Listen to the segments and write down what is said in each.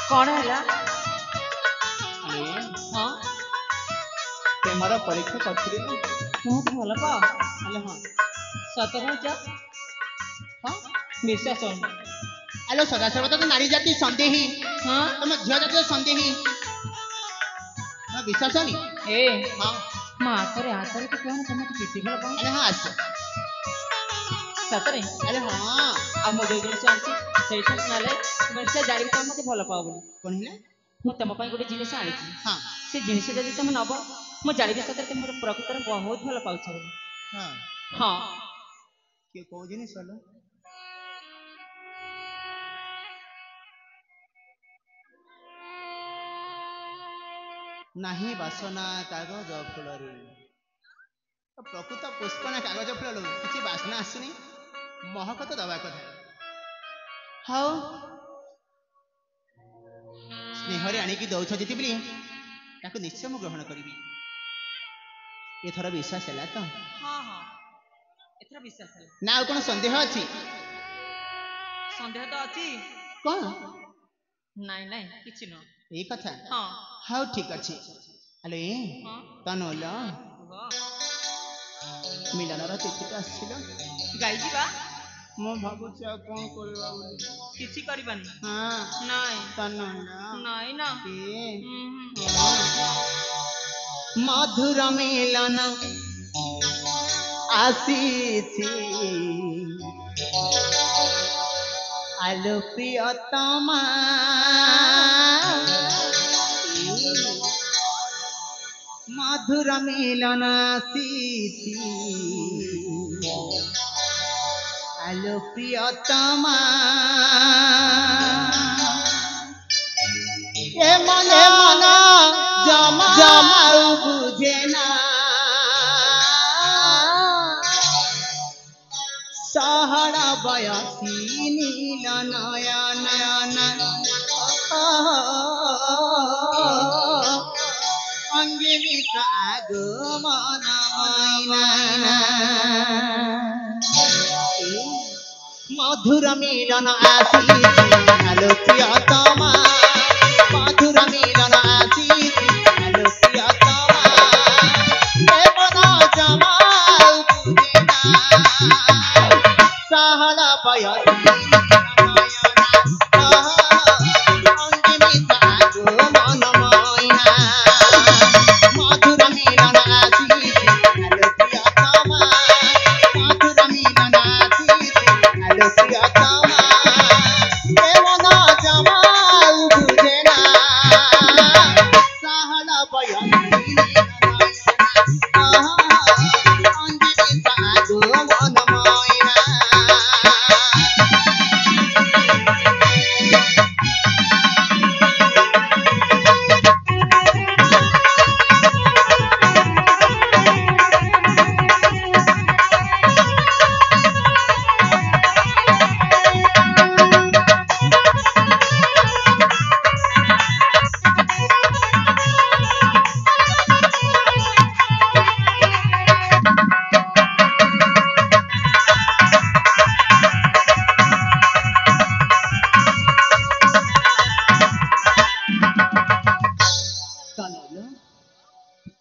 कौन है? अरे हाँ तुम्हारा परीक्षा करथुली ना तुम तो भल पाओ अले हाँ सत कह हाँ विश्वास अलो सदासर्वदा तो नारी जाति संदेही हाँ तुम झील जाति संदेही विश्वास नहीं ए हाँ माँ हाथ तो कौन तुम किसी भल पाओ अरे हाँ आस सतरे अरे हाँ आ मो जो जिन आनी से तुम से जानी तुम मत भल पाओ बोली कौन है मुझे तुम गोटे जिन आनी हाँ से जिनस जब तुम नब मुझे जानी सतरे तुम प्रकृतर बहुत भल पाच हाँ हाँ किए कौ जिनिस वाला नाही बासना कागज फुलरू प्रकृत पुष्पना कागज फुल किसी बासना आसुनी महक तो दवा कथा हाँ स्नेहरे आणिकी दौछ जिति बोली ताको निश्चय मु ग्रहण करी एथर विश्वास है तो हाँ हाँ एथर विश्वास है ना कौन संदेह अच्छी संदेह तो अच्छी कौन नाई नाई किछि न ये कथा हाँ हाँ ठीक अच्छे अले हाँ तनल कुह मिलनर तिथिटा आसिल गाई जीवा मु भाबुछ कौन करबा बोली किछि करबानी हाँ नाई तनल नाई ना मधुर मिलन आसीछि आलो प्रियतमा मधुर मिलन आसीछि आलो प्रियतमा ए मन जमा बुझे ना सहर बयसी नील नयन अंगित आगो मन मैना मधुर मिलन आसी आलो प्रियतमा मधुर मिलन आसी आलो प्रियतमा ए मन जमा बुझे ना सहल बयसी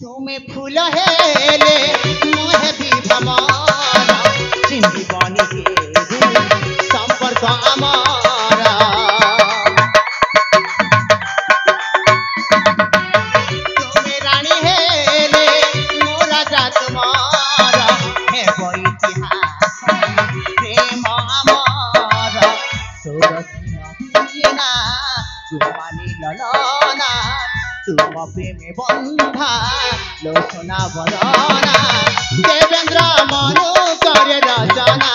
तुम्हें फूल हेले मोहे भी भमान जिंदगी बनी के संपर्क हमारा तुम्हें रानी हेले मोरा जात मारा है वो इतिहास प्रेम हमारा सोरसिना जुमानी ललना तुम प्रेमे बंधा लोचना बदना देवेंद्र मनु करे रचना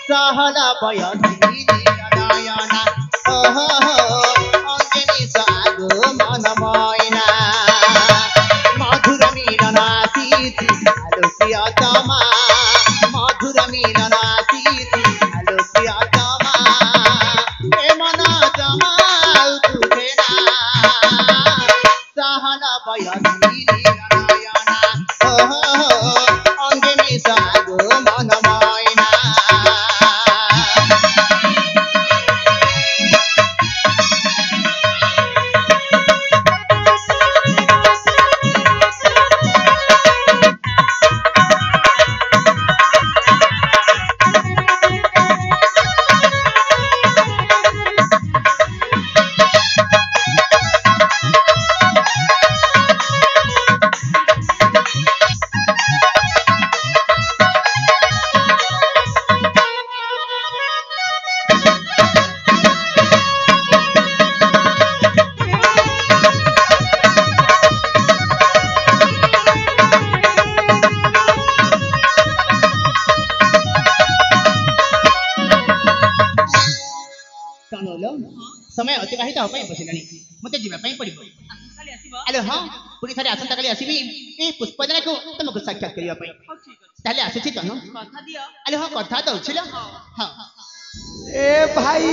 सहल बयसी नयना ओहो अंजनी सागो मन मैना मधुर मिलन आसीछि आलो प्रियतमा मधुर मिलन आसीछि आलो प्रियतमा ए मन जमा तुझे सहल बयसी नयना ओहो अंजनी सागो मन मैना ଶୁଣିଲ ସମୟ ଅତିବାହିତ ହେବା ପାଇଁ ବସିଲାଣି ମୋତେ ଯିବା ପାଇଁ ପଡ଼ିବ କାଲି ଆସିବ ଆରେ ହଁ ପୁଣି ଥରେ ଆସନ୍ତାକାଲି ଆସିବି ଏଇ ପୁଷ୍ପଦାନାକୁ ତମକୁ ସାକ୍ଷାତ କରିବା ପାଇଁ ହଉ ଠିକ ଅଛି ତାହେଲେ ଆସୁଛି ତନୁ କଥା ଦିଅ ଆରେ ହଁ କଥା ଦଉଛି ଲୋ ହଁ ଏ ଭାଇ